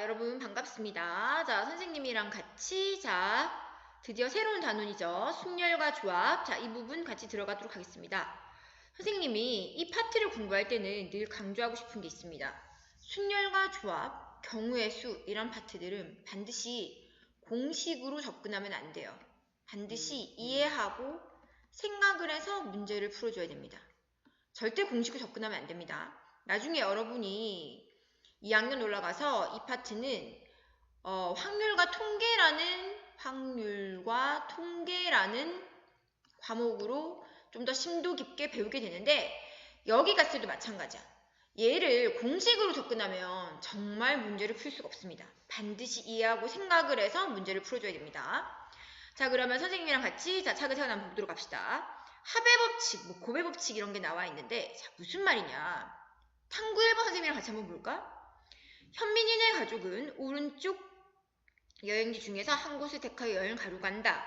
여러분 반갑습니다. 자, 선생님이랑 같이 드디어 새로운 단원이죠. 순열과 조합. 이 부분 같이 들어가도록 하겠습니다. 선생님이 이 파트를 공부할 때는 늘 강조하고 싶은 게 있습니다. 순열과 조합, 경우의 수 이런 파트들은 반드시 공식으로 접근하면 안 돼요. 반드시 이해하고 생각을 해서 문제를 풀어줘야 됩니다. 절대 공식으로 접근하면 안 됩니다. 나중에 여러분이 2학년 올라가서 이 파트는 확률과 통계라는 과목으로 좀 더 심도 깊게 배우게 되는데 여기 갔을 때도 마찬가지야. 얘를 공식으로 접근하면 정말 문제를 풀 수가 없습니다. 반드시 이해하고 생각을 해서 문제를 풀어줘야 됩니다. 자, 그러면 선생님이랑 같이 차근차근 한번 보도록 합시다. 합의 법칙, 고배 법칙 이런 게 나와 있는데 무슨 말이냐. 탐구 1번 선생님이랑 같이 한번 볼까? 현민이네 가족은 오른쪽 여행지 중에서 한 곳을 택하여 여행을 가려고 한다.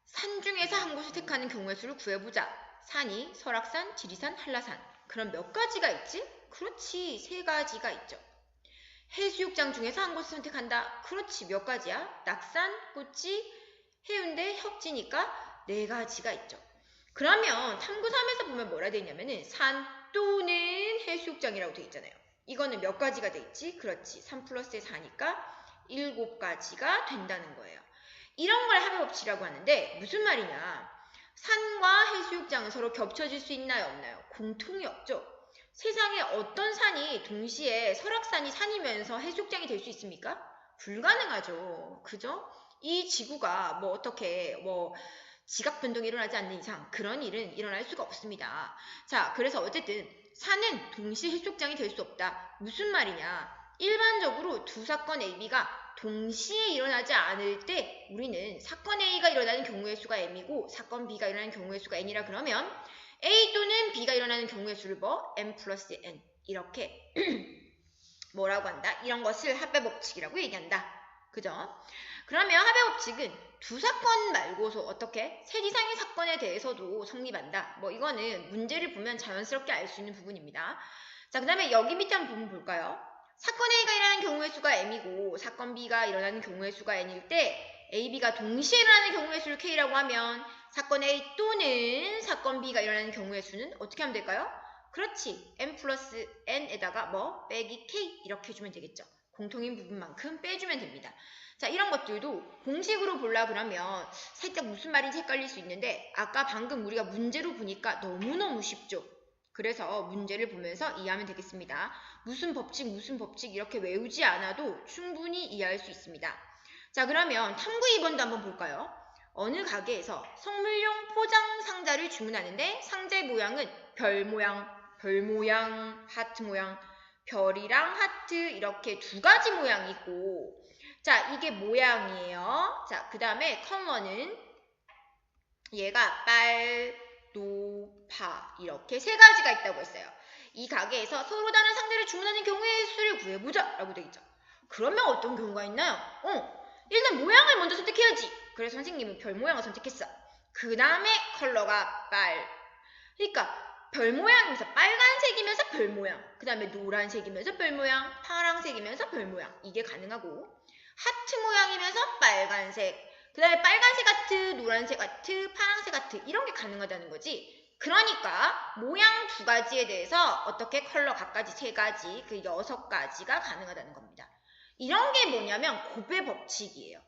산 중에서 한 곳을 택하는 경우의 수를 구해보자. 산이 설악산, 지리산, 한라산. 그럼 몇 가지가 있지? 그렇지, 3가지가 있죠. 해수욕장 중에서 한 곳을 선택한다. 그렇지, 몇 가지야? 낙산, 꼬치, 해운대, 협지니까 4가지가 있죠. 그러면 탐구 3에서 보면 뭐라 되어 있냐면은 산 또는 해수욕장이라고 되어 있잖아요. 이거는 몇 가지가 돼 있지? 그렇지. 3 플러스에 4니까 7가지가 된다는 거예요. 이런 걸 합의 법칙이라고 하는데 무슨 말이냐? 산과 해수욕장은 서로 겹쳐질 수 있나요? 없나요? 공통이 없죠. 세상에 어떤 산이 동시에 설악산이 산이면서 해수욕장이 될 수 있습니까? 불가능하죠. 그죠? 이 지구가 지각 변동이 일어나지 않는 이상 그런 일은 일어날 수가 없습니다. 자, 그래서 어쨌든 산은 동시 해수욕장이 될 수 없다. 무슨 말이냐? 일반적으로 두 사건 A, B가 동시에 일어나지 않을 때 우리는 사건 A가 일어나는 경우의 수가 M이고 사건 B가 일어나는 경우의 수가 N이라 그러면 A 또는 B가 일어나는 경우의 수를 M 플러스 N 이렇게 뭐라고 한다? 이런 것을 합의 법칙이라고 얘기한다. 그죠? 그러면 합의 법칙은 두 사건 말고서 어떻게? 셋 이상의 사건에 대해서도 성립한다. 이거는 문제를 보면 자연스럽게 알 수 있는 부분입니다. 자, 그 다음에 여기 밑에 한번 부분 볼까요? 사건 A가 일어나는 경우의 수가 M이고 사건 B가 일어나는 경우의 수가 N일 때 A, B가 동시에 일어나는 경우의 수를 K라고 하면 사건 A 또는 사건 B가 일어나는 경우의 수는 어떻게 하면 될까요? 그렇지. M 플러스 N에다가 빼기 K 이렇게 해주면 되겠죠. 공통인 부분만큼 빼주면 됩니다. 자, 이런 것들도 공식으로 보려 그러면 살짝 무슨 말인지 헷갈릴 수 있는데 아까 방금 우리가 문제로 보니까 너무너무 쉽죠. 그래서 문제를 보면서 이해하면 되겠습니다. 무슨 법칙 이렇게 외우지 않아도 충분히 이해할 수 있습니다. 자, 그러면 탐구 2번도 한번 볼까요? 어느 가게에서 선물용 포장 상자를 주문하는데 상자의 모양은 별 모양, 하트 모양, 별이랑 하트 이렇게 2가지 모양이 있고 자, 이게 모양이에요. 자, 그 다음에 컬러는 얘가 빨, 노, 파 이렇게 3가지가 있다고 했어요. 이 가게에서 서로 다른 상자를 주문하는 경우의 수를 구해보자 라고 되어 있죠. 그러면 어떤 경우가 있나요? 일단 모양을 먼저 선택해야지. 그래서 선생님은 별 모양을 선택했어. 그 다음에 컬러가 빨. 그러니까 별 모양이면서 빨간색이면서 별 모양. 그 다음에 노란색이면서 별 모양. 파란색이면서 별 모양. 이게 가능하고 하트 모양이면서 빨간색. 그 다음에 빨간색 하트, 노란색 하트, 파란색 하트 이런 게 가능하다는 거지. 그러니까 모양 2가지에 대해서 어떻게 컬러 각가지 3가지, 그 6가지가 가능하다는 겁니다. 이런 게 뭐냐면 곱의 법칙이에요.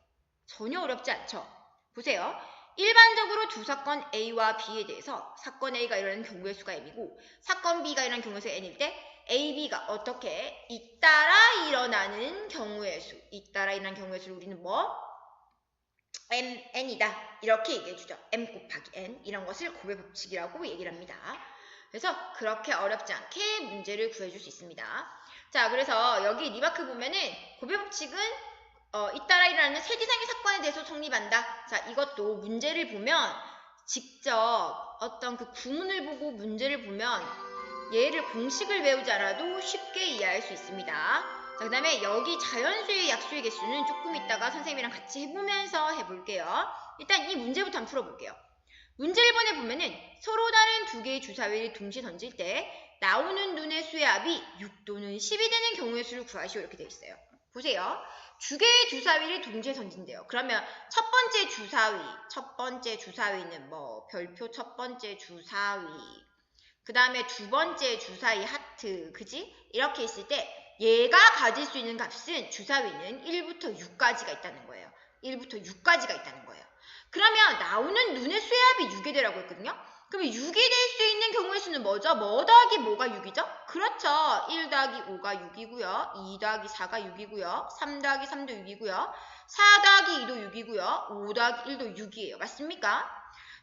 전혀 어렵지 않죠? 보세요. 일반적으로 두 사건 A와 B에 대해서 사건 A가 일어나는 경우의 수가 M이고 사건 B가 일어나는 경우의 수가 N일 때 A, B가 어떻게 잇따라 일어나는 경우의 수, 를 우리는 N이다. 이렇게 얘기해주죠. M 곱하기 N 이런 것을 곱의 법칙이라고 얘기를 합니다. 그래서 그렇게 어렵지 않게 문제를 구해줄 수 있습니다. 자, 그래서 여기 리마크 보면은 곱의 법칙은 잇따라 일어나는 3 이상의 사건에 대해서 성립한다. 자, 이것도 문제를 보면 직접 어떤 그 구문을 보고 문제를 보면 얘를 공식을 외우지 않아도 쉽게 이해할 수 있습니다. 자, 그 다음에 여기 자연수의 약수의 개수는 조금 이따가 선생님이랑 같이 해보면서 해볼게요. 일단 이 문제부터 한번 풀어볼게요. 문제 1번에 보면은 서로 다른 2개의 주사위를 동시에 던질 때 나오는 눈의 수의 합이 6 또는 10이 되는 경우의 수를 구하시오 이렇게 되어 있어요. 보세요. 두 개의 주사위를 동시에 던진대요. 그러면 첫 번째 주사위는 뭐 별표 첫 번째 주사위, 그 다음에 두 번째 주사위 하트, 그지? 이렇게 있을 때 얘가 가질 수 있는 값은 주사위는 1부터 6까지가 있다는 거예요. 1부터 6까지가 있다는 거예요. 그러면 나오는 눈의 수압이 6이 되라고 했거든요. 그러면 6이 될 수 있는 경우의 수는 뭐죠? 뭐 더하기 뭐가 6이죠? 그렇죠. 1 더하기 5가 6이고요. 2 더하기 4가 6이고요. 3 더하기 3도 6이고요. 4 더하기 2도 6이고요. 5 더하기 1도 6이에요. 맞습니까?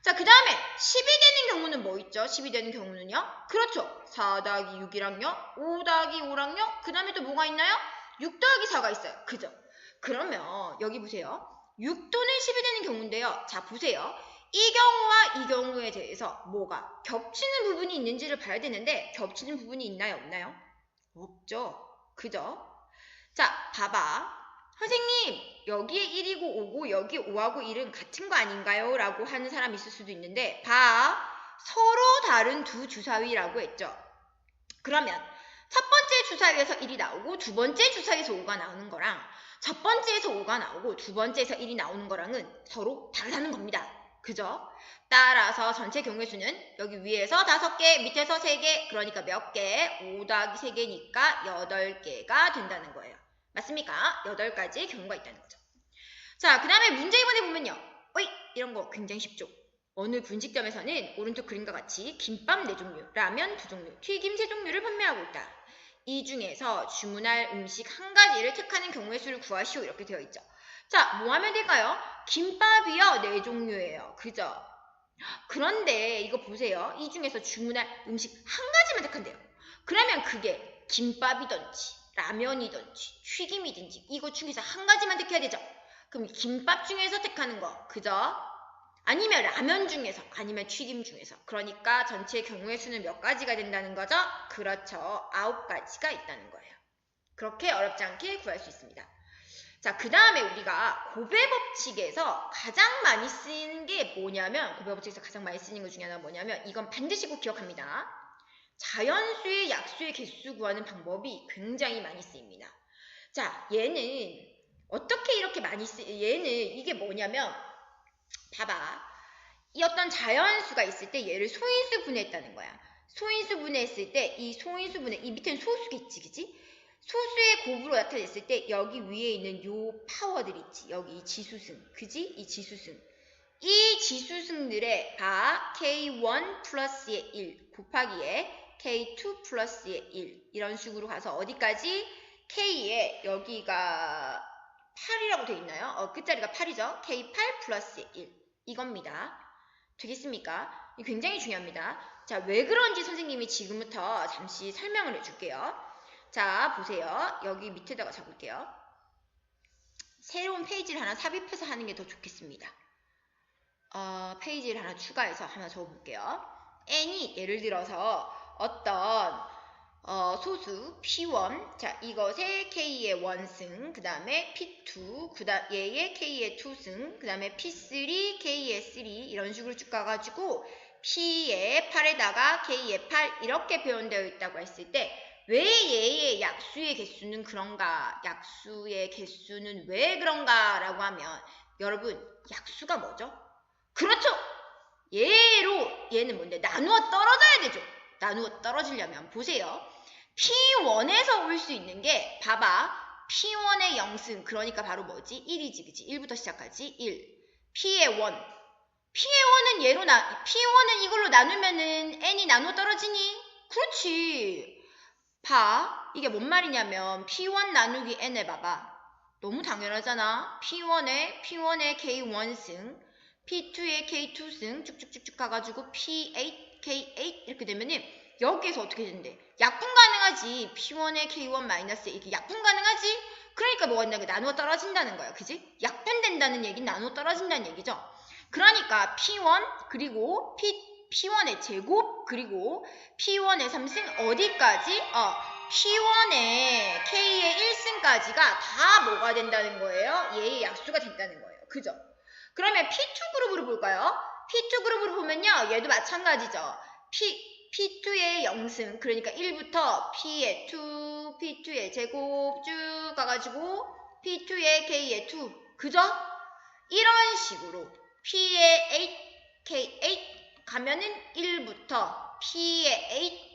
자, 그 다음에 10이 되는 경우는 뭐 있죠? 10이 되는 경우는요? 그렇죠. 4 더하기 6이랑요. 5 더하기 5랑요. 그 다음에 또 뭐가 있나요? 6 더하기 4가 있어요. 그죠? 그러면 여기 보세요. 6 또는 10이 되는 경우인데요. 자, 보세요. 이 경우와 이 경우에 대해서 뭐가 겹치는 부분이 있는지를 봐야 되는데 겹치는 부분이 있나요? 없나요? 없죠. 그죠? 자, 봐봐. 선생님, 여기에 1이고 5고 여기 5하고 1은 같은 거 아닌가요? 라고 하는 사람이 있을 수도 있는데 봐. 서로 다른 두 주사위라고 했죠. 그러면 첫 번째 주사위에서 1이 나오고 두 번째 주사위에서 5가 나오는 거랑 첫 번째에서 5가 나오고 두 번째에서 1이 나오는 거랑은 서로 다르다는 겁니다. 그죠? 따라서 전체 경우의 수는 여기 위에서 5개, 밑에서 3개, 그러니까 몇 개? 5 더하기 3개니까 8개가 된다는 거예요. 맞습니까? 8가지의 경우가 있다는 거죠. 자, 그 다음에 문제 2번에 보면요. 어이, 이런 거 굉장히 쉽죠? 어느 분식점에서는 오른쪽 그림과 같이 김밥 4종류, 라면 2종류, 튀김 3종류를 판매하고 있다. 이 중에서 주문할 음식 1가지를 택하는 경우의 수를 구하시오. 이렇게 되어 있죠. 자, 뭐 하면 될까요? 김밥이요, 4종류예요. 그죠? 그런데 이거 보세요. 이 중에서 주문할 음식 1가지만 택한대요. 그러면 그게 김밥이든지 라면이든지 튀김이든지 이거 중에서 1가지만 택해야 되죠. 그럼 김밥 중에서 택하는 거, 그죠? 아니면 라면 중에서, 아니면 튀김 중에서. 그러니까 전체 경우의 수는 몇 가지가 된다는 거죠? 그렇죠. 9가지가 있다는 거예요. 그렇게 어렵지 않게 구할 수 있습니다. 자, 그 다음에 우리가 곱의 법칙에서 가장 많이 쓰이는 게 뭐냐면, 곱의 법칙에서 가장 많이 쓰이는 것 중에 하나가 뭐냐면, 이건 반드시 꼭 기억합니다. 자연수의 약수의 개수 구하는 방법이 굉장히 많이 쓰입니다. 자, 얘는 어떻게 이렇게 많이 얘는 이게 뭐냐면, 봐봐. 이 어떤 자연수가 있을 때 얘를 소인수 분해했다는 거야. 소인수 분해했을 때 이 소인수 분해, 이 밑에는 소수겠지, 그치? 소수의 곱으로 나타냈을 때 여기 위에 있는 요 파워들 있지. 여기 이 지수승, 그지? 이 지수승. 이 지수승들의 바 K1 플러스의 1 곱하기에 K2 플러스의 1 이런 식으로 가서 어디까지? K에 여기가 8이라고 돼 있나요? 끝자리가 8이죠. K8 플러스의 1 이겁니다. 되겠습니까? 굉장히 중요합니다. 자, 왜 그런지 선생님이 지금부터 잠시 설명을 해줄게요. 자, 보세요. 여기 밑에다가 적을게요. 새로운 페이지를 하나 삽입해서 하는 게 더 좋겠습니다. 페이지를 하나 추가해서 하나 적어볼게요. n이 예를 들어서 어떤 소수 P1, 자, 이것의 K의 1승, 그 다음에 P2, 얘의 K의 2승, 그 다음에 P3, K의 3 이런 식으로 쭉 가가지고 P의 8에다가 K의 8 이렇게 표현되어 있다고 했을 때 왜 얘의 약수의 개수는 그런가? 약수의 개수는 왜 그런가? 라고 하면 여러분, 약수가 뭐죠? 그렇죠! 얘는 뭔데? 나누어 떨어져야 되죠. 나누어 떨어지려면 보세요. P1에서 올 수 있는 게 봐봐. P1의 0승 그러니까 바로 뭐지? 1이지, 그치? 1부터 시작하지? 1. P의 1. P의 1은 P1은 이걸로 나누면은 N이 나누어 떨어지니? 그렇지. 봐. 이게 뭔 말이냐면 P1 나누기 N 해봐봐. 너무 당연하잖아. P1에 K1승, P2에 K2승 쭉쭉쭉쭉 가가지고 P8, K8 이렇게 되면은 여기에서 어떻게 된대? 약분 가능하지. P1에 K1 마이너스 이렇게 약분 가능하지? 그러니까 뭐가 된다는 게 나누어 떨어진다는 거야. 그지? 약분된다는 얘기는 나누어 떨어진다는 얘기죠. 그러니까 P1 그리고 P1의 제곱 그리고 P1의 3승 어디까지? P1의 K의 1승까지가 다 뭐가 된다는 거예요? 얘의 약수가 된다는 거예요. 그죠? 그러면 P2 그룹으로 볼까요? P2 그룹으로 보면요. 얘도 마찬가지죠. P2의 0승, 그러니까 1부터 P의 2, P2의 제곱 쭉 가가지고 P2의 K의 2. 그죠? 이런 식으로 P의 8, K 8 가면은 1부터 P의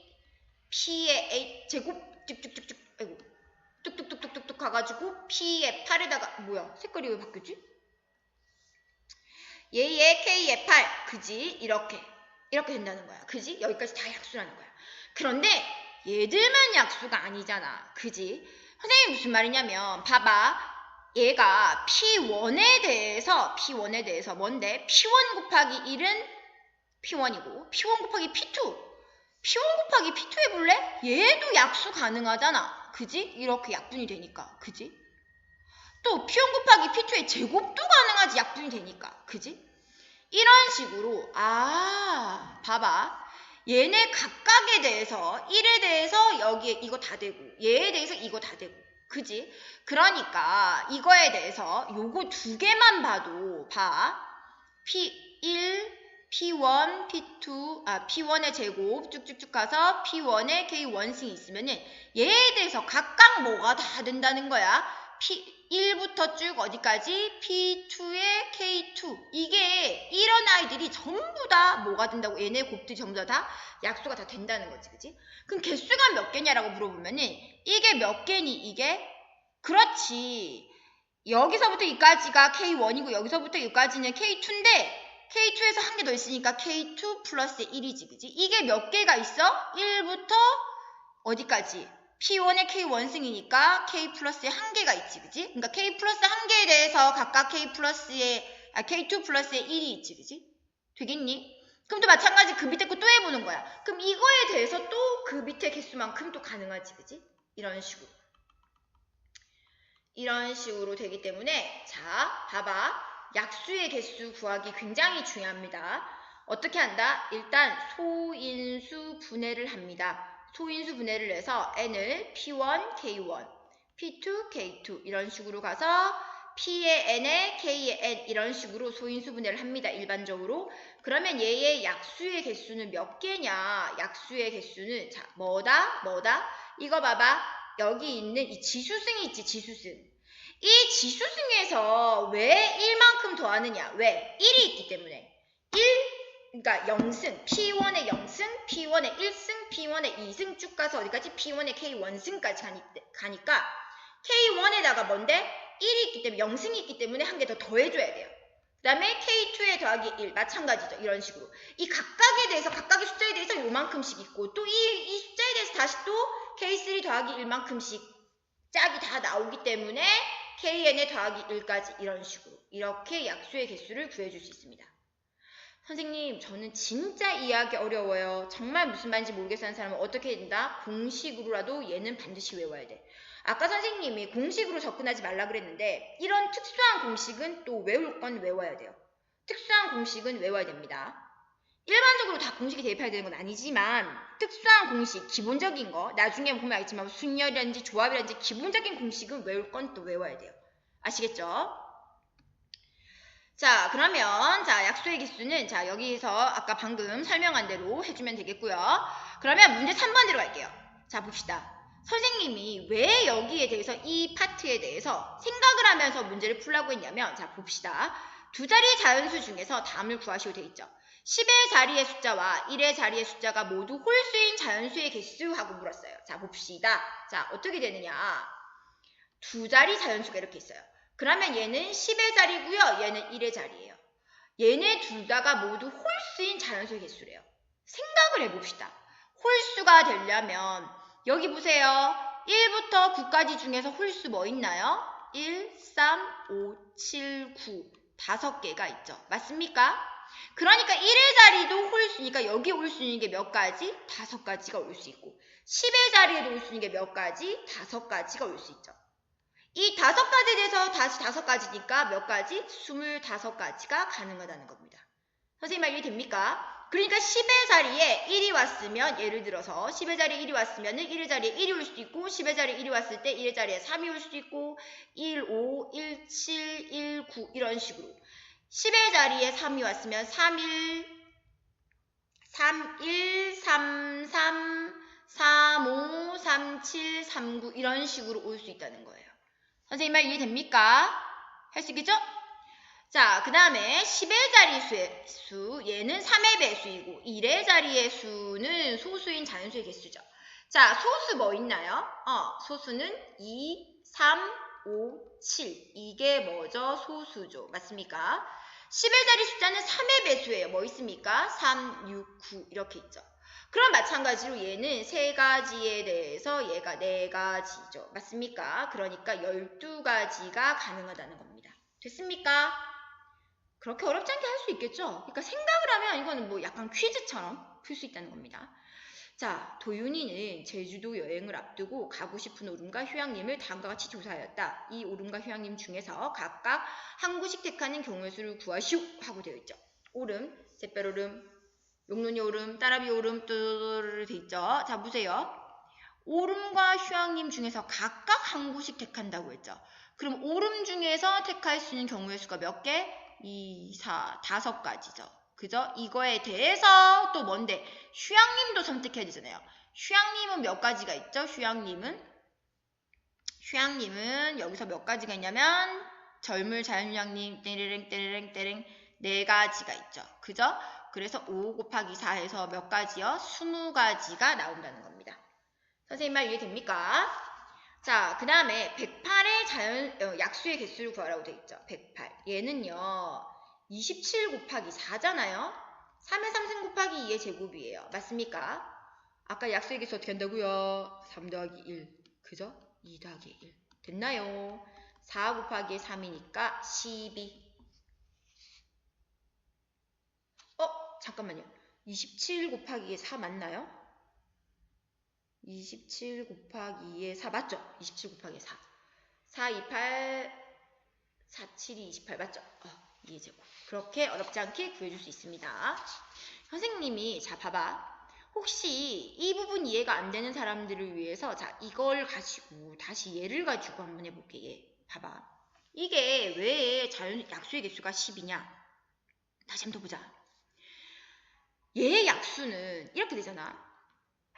8 제곱 쭉쭉쭉쭉 아이고 뚝뚝뚝뚝뚝 가가지고 P의 8에다가 뭐야 색깔이 왜 바뀌었지? 얘의 K의 8 그지? 이렇게 된다는 거야. 그지? 여기까지 다 약수라는 거야. 그런데 얘들만 약수가 아니잖아. 그지? 선생님이 무슨 말이냐면 봐봐. 얘가 P1에 대해서 뭔데? P1 곱하기 1은 P1이고 P1 곱하기 P2 P1 곱하기 P2 해볼래? 얘도 약수 가능하잖아. 그지? 이렇게 약분이 되니까. 그지? 또 P1 곱하기 P2의 제곱도 가능하지. 약분이 되니까. 그지? 이런 식으로 봐봐. 얘네 각각에 대해서 1에 대해서 여기에 이거 다 되고 얘에 대해서 이거 다 되고 그지? 그러니까 이거에 대해서 요거 두 개만 봐도 봐. P1, P1, P2, P1의 제곱 쭉쭉쭉 가서 P1의 K1승이 있으면은 얘에 대해서 각각 뭐가 다 된다는 거야. P1부터 쭉 어디까지? P2의 K2. 이게 이런 아이들이 전부 다 뭐가 된다고? 얘네 곱들이 전부 다 약수가 다 된다는 거지. 그치? 그럼 개수가 몇 개냐라고 물어보면은 이게 몇 개니 이게? 그렇지. 여기서부터 여기까지가 K1이고 여기서부터 여기까지는 K2인데 K2에서 한 개 더 있으니까 K2 플러스 1이지. 그치? 이게 몇 개가 있어? 1부터 어디까지? P1의 K1승이니까 K 플러스에 한 개가 있지, 그지? 그러니까 K 플러스 한 개에 대해서 각각 K2 플러스에 1이 있지, 그지? 되겠니? 그럼 또 마찬가지 그 밑에 거 또 해보는 거야. 그럼 이거에 대해서 또 그 밑에 개수만큼 또 가능하지, 그지? 이런 식으로 되기 때문에 자, 봐봐. 약수의 개수 구하기 굉장히 중요합니다. 어떻게 한다? 일단 소인수 분해를 합니다. 소인수 분해를 해서 n을 P1, K1, P2, K2 이런 식으로 가서 P의 n에 K의 n 이런 식으로 소인수 분해를 합니다. 일반적으로. 그러면 얘의 약수의 개수는 몇 개냐? 약수의 개수는 자 뭐다? 이거 봐봐. 여기 있는 이 지수승이 있지. 지수승. 이 지수승에서 왜 1만큼 더하느냐? 왜? 1이 있기 때문에. 1 그러니까 0승, P1의 0승, P1의 1승, P1의 2승 쭉 가서 어디까지? P1의 K1승까지 가니까 K1에다가 뭔데? 1이 있기 때문에 0승이 있기 때문에 한 개 더 더해줘야 돼요. 그 다음에 K2에 더하기 1 마찬가지죠. 이런 식으로. 이 각각에 대해서 각각의 숫자에 대해서 요만큼씩 있고 또 이 숫자에 대해서 다시 또 K3 더하기 1만큼씩 짝이 다 나오기 때문에 KN에 더하기 1까지 이런 식으로 이렇게 약수의 개수를 구해줄 수 있습니다. 선생님 저는 진짜 이해하기 어려워요. 정말 무슨 말인지 모르겠어 하는 사람은 어떻게 해야 된다? 공식으로라도 얘는 반드시 외워야 돼. 아까 선생님이 공식으로 접근하지 말라 그랬는데 이런 특수한 공식은 또 외울 건 외워야 돼요. 특수한 공식은 외워야 됩니다. 일반적으로 다 공식이 대입해야 되는 건 아니지만 특수한 공식, 기본적인 거 나중에 보면 알겠지만 순열이라든지 조합이라든지 기본적인 공식은 외울 건 또 외워야 돼요. 아시겠죠? 자, 그러면 자 약수의 개수는 자 여기서 아까 방금 설명한 대로 해주면 되겠고요. 그러면 문제 3번으로 갈게요. 자 봅시다. 선생님이 왜 여기에 대해서 이 파트에 대해서 생각을 하면서 문제를 풀라고 했냐면 자 봅시다. 두 자리의 자연수 중에서 다음을 구하시오 돼 있죠. 10의 자리의 숫자와 1의 자리의 숫자가 모두 홀수인 자연수의 개수 하고 물었어요. 자 봅시다. 자 어떻게 되느냐. 두 자리 자연수가 이렇게 있어요. 그러면 얘는 10의 자리고요. 얘는 1의 자리예요. 얘네 둘 다가 모두 홀수인 자연수의 개수래요. 생각을 해봅시다. 홀수가 되려면 여기 보세요. 1부터 9까지 중에서 홀수 뭐 있나요? 1, 3, 5, 7, 9 5개가 있죠. 맞습니까? 그러니까 1의 자리도 홀수니까 여기 올 수 있는 게 몇 가지? 5가지가 올 수 있고 10의 자리에도 올 수 있는 게 몇 가지? 5가지가 올 수 있죠. 이 5가지에 대해서 다시 5가지니까 몇 가지? 25가지가 가능하다는 겁니다. 선생님 말 이해됩니까? 그러니까 10의 자리에 1이 왔으면 예를 들어서 10의 자리에 1이 왔으면 1의 자리에 1이 올 수도 있고 10의 자리에 1이 왔을 때 1의 자리에 3이 올 수도 있고 1, 5, 1, 7, 1, 9 이런 식으로 10의 자리에 3이 왔으면 3, 1, 3, 1, 3, 3, 3, 5, 3, 7, 3, 9 이런 식으로 올 수 있다는 거예요. 선생님 말 이해됩니까? 할 수 있겠죠? 자, 그 다음에 10의 자리 수, 얘는 3의 배수이고 1의 자리의 수는 소수인 자연수의 개수죠. 자, 소수 뭐 있나요? 소수는 2, 3, 5, 7. 이게 뭐죠? 소수죠. 맞습니까? 10의 자리 숫자는 3의 배수예요. 뭐 있습니까? 3, 6, 9 이렇게 있죠. 그럼 마찬가지로 얘는 3가지에 대해서 얘가 4가지죠. 맞습니까? 그러니까 12가지가 가능하다는 겁니다. 됐습니까? 그렇게 어렵지 않게 할 수 있겠죠? 그러니까 생각을 하면 이거는 뭐 약간 퀴즈처럼 풀 수 있다는 겁니다. 자, 도윤이는 제주도 여행을 앞두고 가고 싶은 오름과 휴양림을 다음과 같이 조사하였다. 이 오름과 휴양림 중에서 각각 한 곳씩 택하는 경우의 수를 구하시오 하고 되어 있죠. 오름, 샛별오름, 용론이 오름, 따라비 오름 뚜루루루 되어 있죠. 자, 보세요. 오름과 휴양림 중에서 각각 한 곳씩 택한다고 했죠. 그럼 오름 중에서 택할 수 있는 경우의 수가 몇 개? 2, 4, 5가지죠. 그죠? 이거에 대해서 또 뭔데? 휴양림도 선택해야 되잖아요. 휴양림은 몇 가지가 있죠? 휴양림은 여기서 몇 가지가 있냐면 절물 자연휴양림 떼레랭 떼레랭 떼랭 4가지가 있죠. 그죠? 그래서 5 곱하기 4 해서 몇 가지요? 20가지가 나온다는 겁니다. 선생님 말 이해됩니까? 자, 그 다음에 108의 약수의 개수를 구하라고 되어 있죠. 108. 얘는요, 27 곱하기 4잖아요. 3의 3승 곱하기 2의 제곱이에요. 맞습니까? 아까 약수의 개수 어떻게 한다고요? 3 더하기 1. 그죠? 2 더하기 1. 됐나요? 4 곱하기 3이니까 12. 잠깐만요. 27 곱하기 4 맞나요? 27 곱하기 2에 4 맞죠? 27 곱하기 4. 4, 2, 8, 4, 7이 28 맞죠? 2의 제곱. 그렇게 어렵지 않게 구해줄 수 있습니다. 선생님이 자 봐봐. 혹시 이 부분 이해가 안 되는 사람들을 위해서 자 이걸 가지고 다시 얘를 가지고 한번 해볼게. 얘 봐봐. 이게 왜 약수의 개수가 10이냐? 다시 한번 더 보자. 얘의 약수는 이렇게 되잖아.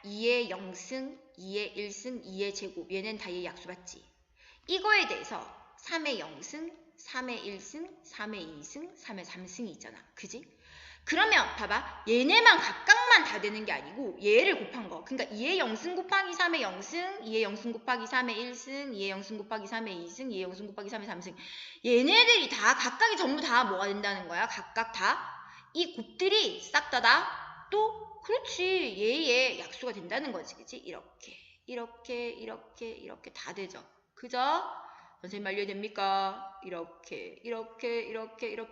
2의 0승, 2의 1승, 2의 제곱. 얘는 다 얘의 약수 맞지? 이거에 대해서 3의 0승, 3의 1승, 3의 2승, 3의 3승이 있잖아. 그지? 그러면 봐봐. 얘네만 각각만 다 되는 게 아니고 얘를 곱한 거. 그러니까 2의 0승 곱하기 3의 0승, 2의 0승 곱하기 3의 1승, 2의 0승 곱하기 3의 2승, 2의 0승 곱하기 3의 3승. 얘네들이 다 각각이 전부 다 뭐가 된다는 거야? 각각 다. 이 곱들이 싹 다 또 그렇지. 얘의 약수가 된다는 거지. 그치? 이렇게 다 되죠. 그죠? 선생님 말 이해됩니까? 이렇게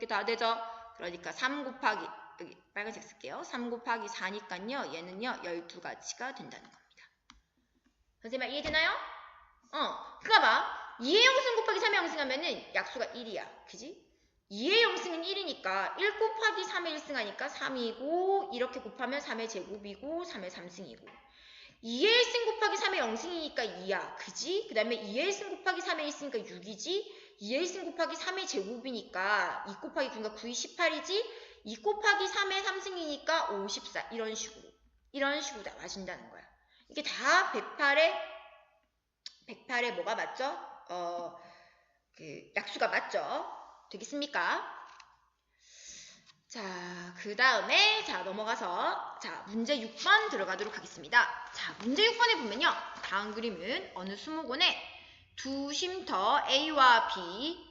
다 되죠? 그러니까 3 곱하기 여기 빨간색 쓸게요. 3 곱하기 4니까요. 얘는요. 12가지가 된다는 겁니다. 선생님 말 이해되나요? 그니까 봐. 2의 0승 곱하기 3의 0승 하면은 약수가 1이야. 그지? 2의 0승은 1이니까 1 곱하기 3의 1승 하니까 3이고 이렇게 곱하면 3의 제곱이고 3의 3승이고 2의 1승 곱하기 3의 0승이니까 2야. 그지? 그 다음에 2의 1승 곱하기 3의 1승이니까 6이지? 2의 1승 곱하기 3의 제곱이니까 2 곱하기 9니까 9이 18이지? 2 곱하기 3의 3승이니까 54. 이런 식으로 다 맞춘다는 거야. 이게 다 108의 뭐가 맞죠? 약수가 맞죠? 되겠습니까? 자, 그 다음에 넘어가서 문제 6번 들어가도록 하겠습니다. 자, 문제 6번에 보면요. 다음 그림은 어느 수목원에 두 쉼터 A와 B,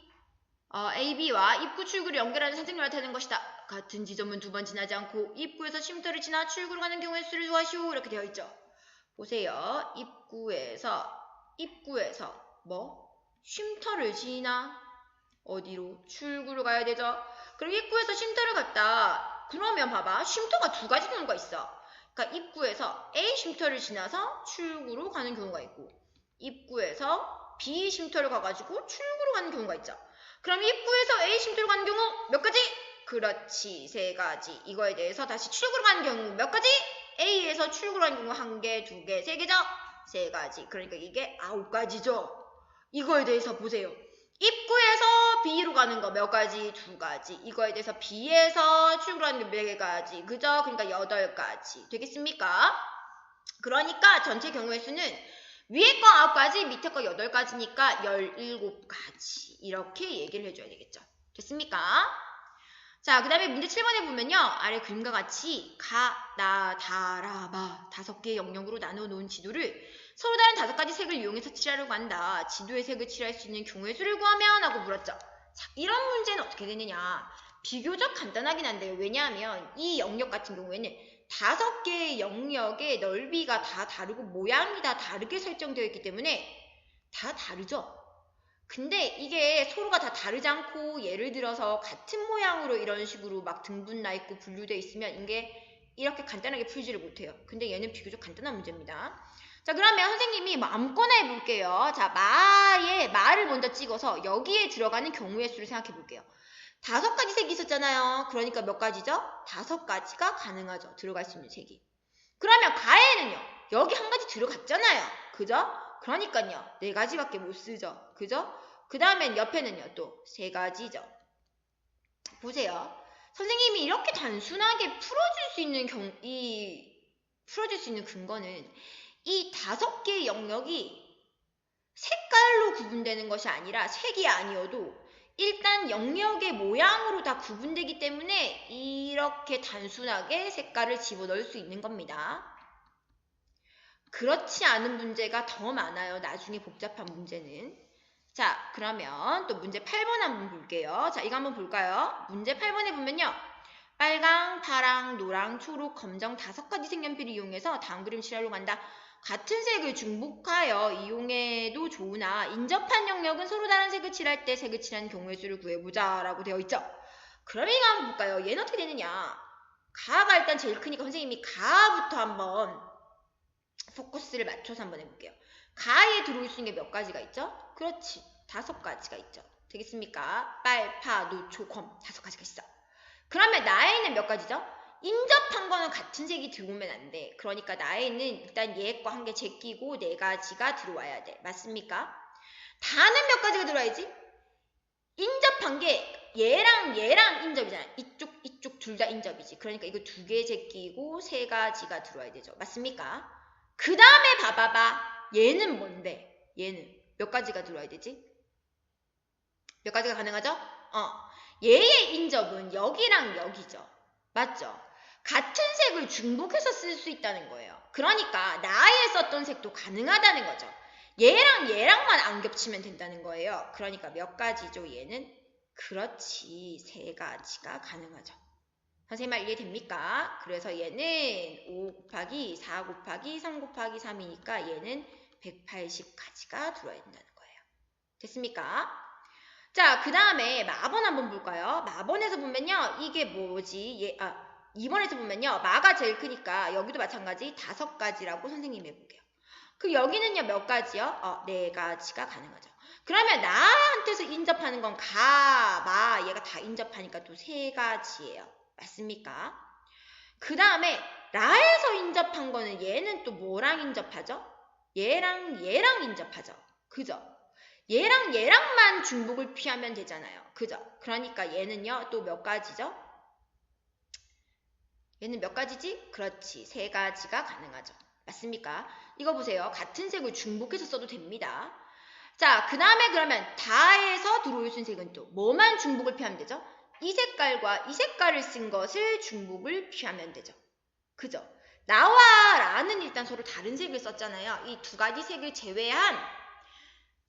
A, B와 입구 출구를 연결하는 산책로를 나타내는 것이다. 같은 지점은 2번 지나지 않고 입구에서 쉼터를 지나 출구로 가는 경우의 수를 구하시오. 이렇게 되어 있죠. 보세요. 입구에서 쉼터를 지나 어디로? 출구로 가야 되죠. 그럼 입구에서 쉼터를 갔다. 그러면 봐봐. 쉼터가 2가지 경우가 있어. 그러니까 입구에서 A 쉼터를 지나서 출구로 가는 경우가 있고 입구에서 B 쉼터를 가가지고 출구로 가는 경우가 있죠. 그럼 입구에서 A 쉼터로 가는 경우 몇 가지? 그렇지. 3가지. 이거에 대해서 다시 출구로 가는 경우 몇 가지? A에서 출구로 가는 경우 1개, 2개, 3개죠? 3가지. 그러니까 이게 9가지죠. 이거에 대해서 보세요. 입구에서 B로 가는 거 몇 가지? 2가지. 이거에 대해서 B에서 출구로 가는 게 몇 가지? 그죠? 그러니까 8가지. 되겠습니까? 그러니까 전체 경우의 수는 위에 거 9가지, 밑에 거 8가지니까 17가지. 이렇게 얘기를 해줘야 되겠죠. 됐습니까? 자, 그 다음에 문제 7번에 보면요. 아래 그림과 같이 가, 나, 다, 라, 마 5개의 영역으로 나눠 놓은 지도를 서로 다른 5가지 색을 이용해서 칠하려고 한다. 지도의 색을 칠할 수 있는 경우의 수를 구하면 하고 물었죠. 자, 이런 문제는 어떻게 되느냐. 비교적 간단하긴 한데요. 왜냐하면 이 영역 같은 경우에는 5개의 영역의 넓이가 다 다르고 모양이 다 다르게 설정되어 있기 때문에 다 다르죠. 근데 이게 서로가 다 다르지 않고 예를 들어서 같은 모양으로 이런 식으로 막 등분 나 있고 분류되어 있으면 이게 이렇게 간단하게 풀지를 못해요. 근데 얘는 비교적 간단한 문제입니다. 자, 그러면 선생님이 아무거나 해볼게요. 자, 마를 먼저 찍어서 여기에 들어가는 경우의 수를 생각해 볼게요. 5가지 색이 있었잖아요. 그러니까 몇 가지죠? 5가지가 가능하죠. 들어갈 수 있는 색이. 그러면 가에는요. 여기 한 가지 들어갔잖아요. 그죠? 그러니까요. 4가지밖에 못 쓰죠. 그죠? 그 다음엔 옆에는요. 또 3가지죠. 보세요. 선생님이 이렇게 단순하게 풀어줄 수 있는 근거는 이 5개의 영역이 색깔로 구분되는 것이 아니라 색이 아니어도 일단 영역의 모양으로 다 구분되기 때문에 이렇게 단순하게 색깔을 집어넣을 수 있는 겁니다. 그렇지 않은 문제가 더 많아요. 나중에 복잡한 문제는. 자, 그러면 또 문제 8번 한번 볼게요. 자, 이거 한번 볼까요? 문제 8번에 보면요. 빨강, 파랑, 노랑, 초록, 검정 5가지 색연필을 이용해서 다음 그림 칠하려고 한다. 같은 색을 중복하여 이용해도 좋으나 인접한 영역은 서로 다른 색을 칠할 때 색을 칠하는 경우의 수를 구해보자 라고 되어 있죠. 그럼 이거 한번 볼까요? 얘는 어떻게 되느냐. 가가 일단 제일 크니까 선생님이 가부터 한번 포커스를 맞춰서 한번 해볼게요. 가에 들어올 수 있는 게 몇 가지가 있죠? 그렇지. 5가지가 있죠. 되겠습니까? 빨, 파, 노, 초, 검 5가지가 있어. 그러면 나에는 몇 가지죠? 인접한 거는 같은 색이 들어오면 안 돼. 그러니까 나에는 일단 얘 거 한 개 제끼고 4가지가 들어와야 돼. 맞습니까? 다는 몇 가지가 들어와야지? 인접한 게 얘랑 인접이잖아요. 이쪽 둘 다 인접이지. 그러니까 이거 2개 제끼고 3가지가 들어와야 되죠. 맞습니까? 그 다음에 봐봐봐. 얘는 뭔데? 얘는 몇 가지가 들어와야 되지? 몇 가지가 가능하죠? 얘의 인접은 여기랑 여기죠. 맞죠? 같은 색을 중복해서 쓸 수 있다는 거예요. 그러니까 나에 썼던 색도 가능하다는 거죠. 얘랑만 안 겹치면 된다는 거예요. 그러니까 몇 가지죠, 얘는? 그렇지, 3가지가 가능하죠. 선생님 말 이해됩니까? 그래서 얘는 5 곱하기 4 곱하기 3 곱하기 3이니까 얘는 180가지가 들어야 된다는 거예요. 됐습니까? 자, 그 다음에 마번 한번 볼까요? 마번에서 보면요. 이게 뭐지? 2번에서 보면요. 마가 제일 크니까 여기도 마찬가지 5가지라고 선생님이 해볼게요. 그럼 여기는요. 몇 가지요? 4가지가 가능하죠. 그러면 나한테서 인접하는 건 가, 마, 얘가 다 인접하니까 또 3가지예요. 맞습니까? 그 다음에 라에서 인접한 거는 얘는 또 뭐랑 인접하죠? 얘랑 인접하죠. 그죠? 얘랑만 중복을 피하면 되잖아요. 그죠? 그러니까 얘는요. 또 몇 가지죠? 얘는 몇 가지지? 그렇지. 3가지가 가능하죠. 맞습니까? 이거 보세요. 같은 색을 중복해서 써도 됩니다. 자, 그 다음에 그러면 다에서 들어올 수 있는 색은 또 뭐만 중복을 피하면 되죠? 이 색깔과 이 색깔을 쓴 것을 중복을 피하면 되죠. 그죠? 나와 라는 일단 서로 다른 색을 썼잖아요. 이 2가지 색을 제외한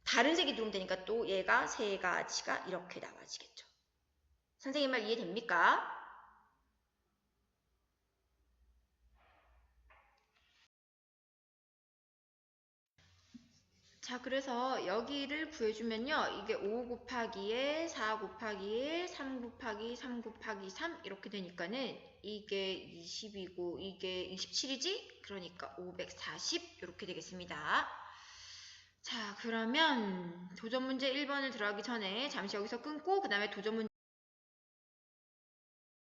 다른 색이 들어오면 되니까 또 얘가 3가지가 이렇게 나와지겠죠. 선생님 말 이해됩니까? 자, 그래서 여기를 구해주면요. 이게 5 곱하기에 4 곱하기에 3 곱하기 3 곱하기 3 이렇게 되니까는 이게 20이고 이게 27이지? 그러니까 540 이렇게 되겠습니다. 자, 그러면 도전 문제 1번을 들어가기 전에 잠시 여기서 끊고 그 다음에 도전 문제